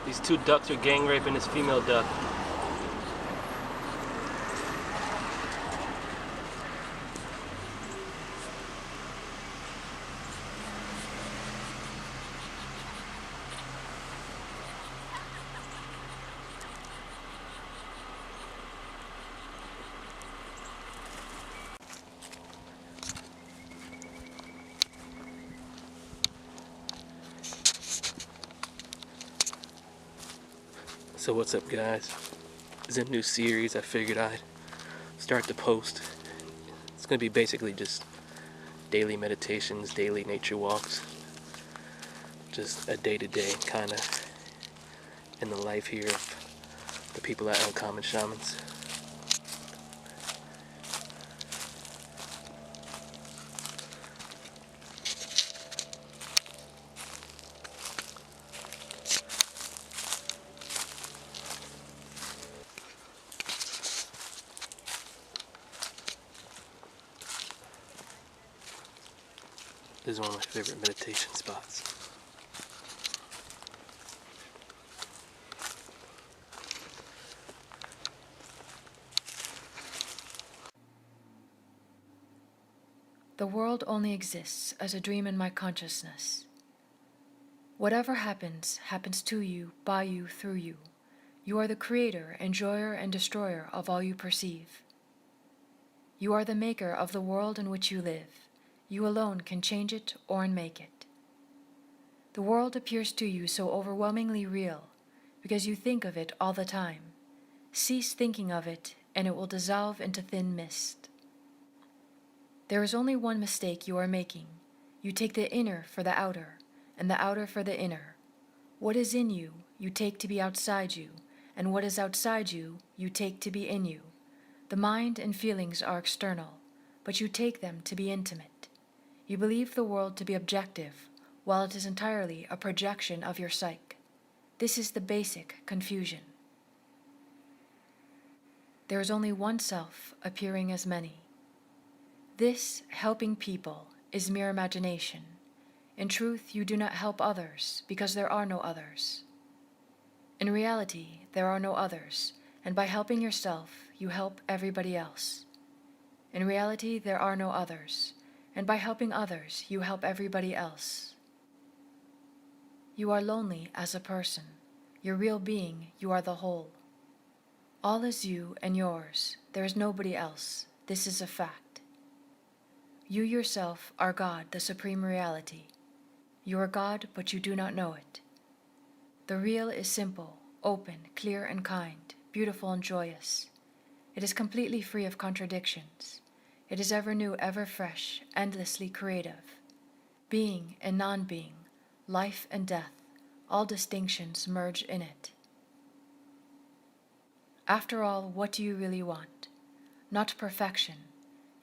These two ducks are gang raping this female duck. So what's up, guys? It's a new series I figured I'd start to post. It's gonna be basically just daily meditations, daily nature walks, just a day-to-day kind of in the life here of the people at Uncommon Shamans. This is one of my favorite meditation spots. The world only exists as a dream in my consciousness. Whatever happens, happens to you, by you, through you. You are the creator, enjoyer, and destroyer of all you perceive. You are the maker of the world in which you live. You alone can change it or unmake it. The world appears to you so overwhelmingly real because you think of it all the time. Cease thinking of it, and it will dissolve into thin mist. There is only one mistake you are making. You take the inner for the outer, and the outer for the inner. What is in you, you take to be outside you, and what is outside you, you take to be in you. The mind and feelings are external, but you take them to be intimate. You believe the world to be objective, while it is entirely a projection of your psyche. This is the basic confusion. There is only one self appearing as many. This helping people is mere imagination. In truth, you do not help others because there are no others. In reality, there are no others, and by helping yourself, you help everybody else. In reality, there are no others, and by helping others, you help everybody else. You are lonely as a person. Your real being, you are the whole. All is you and yours. There is nobody else. This is a fact. You yourself are God, the supreme reality. You are God, but you do not know it. The real is simple, open, clear and kind, beautiful and joyous. It is completely free of contradictions. It is ever new, ever fresh, endlessly creative. Being and non-being, life and death, all distinctions merge in it. After all, what do you really want? Not perfection.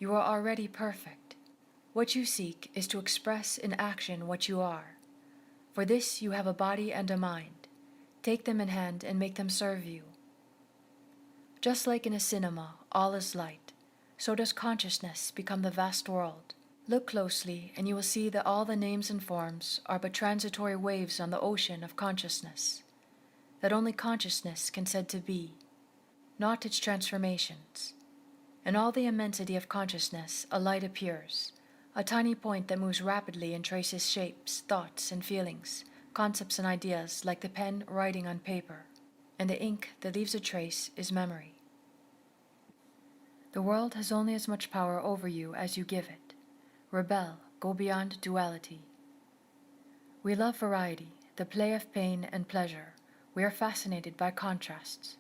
You are already perfect. What you seek is to express in action what you are. For this you have a body and a mind. Take them in hand and make them serve you. Just like in a cinema, all is light, so does consciousness become the vast world. Look closely and you will see that all the names and forms are but transitory waves on the ocean of consciousness, that only consciousness can said to be, not its transformations. In all the immensity of consciousness, a light appears, a tiny point that moves rapidly and traces shapes, thoughts, and feelings, concepts and ideas like the pen writing on paper, and the ink that leaves a trace is memory. The world has only as much power over you as you give it. Rebel, go beyond duality. We love variety, the play of pain and pleasure. We are fascinated by contrasts.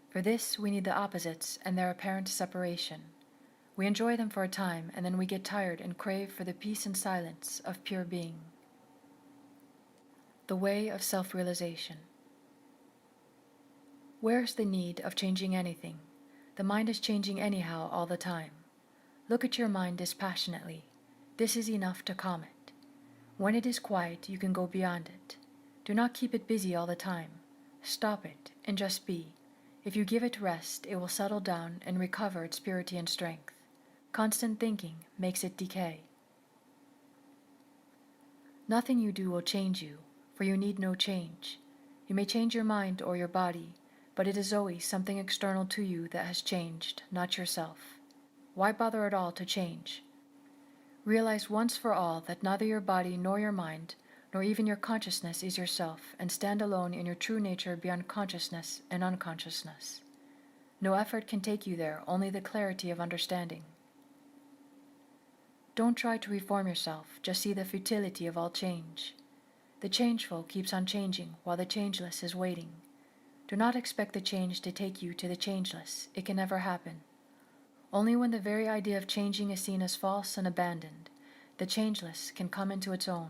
For this, we need the opposites and their apparent separation. We enjoy them for a time, and then we get tired and crave for the peace and silence of pure being. The way of self-realization. Where's the need of changing anything? The mind is changing anyhow all the time. Look at your mind dispassionately. This is enough to calm it. When it is quiet, you can go beyond it. Do not keep it busy all the time. Stop it and just be. If you give it rest, it will settle down and recover its purity and strength. Constant thinking makes it decay. Nothing you do will change you, for you need no change. You may change your mind or your body, but it is always something external to you that has changed, not yourself. Why bother at all to change? Realize once for all that neither your body nor your mind, nor even your consciousness is yourself, and stand alone in your true nature beyond consciousness and unconsciousness. No effort can take you there, only the clarity of understanding. Don't try to reform yourself, just see the futility of all change. The changeful keeps on changing while the changeless is waiting. Do not expect the change to take you to the changeless. It can never happen. Only when the very idea of changing is seen as false and abandoned, the changeless can come into its own.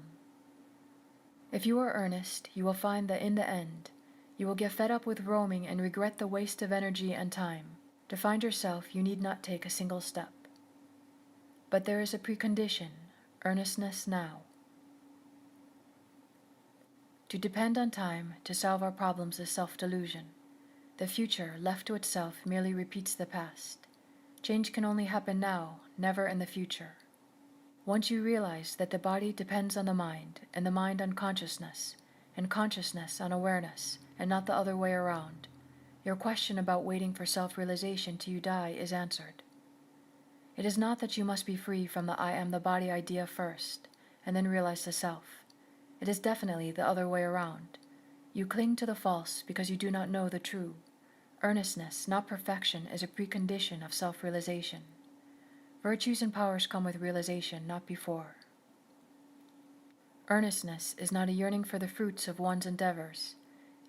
If you are earnest, you will find that in the end, you will get fed up with roaming and regret the waste of energy and time. To find yourself, you need not take a single step. But there is a precondition, earnestness now. To depend on time to solve our problems is self-delusion. The future, left to itself, merely repeats the past. Change can only happen now, never in the future. Once you realize that the body depends on the mind, and the mind on consciousness, and consciousness on awareness, and not the other way around, your question about waiting for self-realization till you die is answered. It is not that you must be free from the I am the body idea first, and then realize the self. It is definitely the other way around. You cling to the false because you do not know the true. Earnestness, not perfection, is a precondition of self-realization. Virtues and powers come with realization, not before. Earnestness is not a yearning for the fruits of one's endeavors.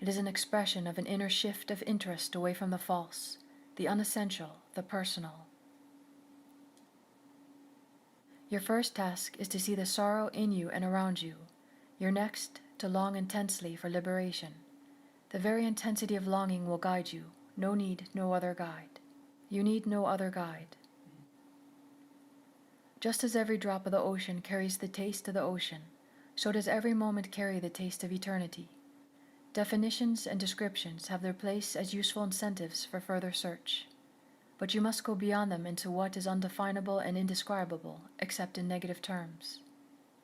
It is an expression of an inner shift of interest away from the false, the unessential, the personal. Your first task is to see the sorrow in you and around you. Your next, to long intensely for liberation. The very intensity of longing will guide you. No need, no other guide. You need no other guide. Just as every drop of the ocean carries the taste of the ocean, so does every moment carry the taste of eternity. Definitions and descriptions have their place as useful incentives for further search, but you must go beyond them into what is undefinable and indescribable, except in negative terms.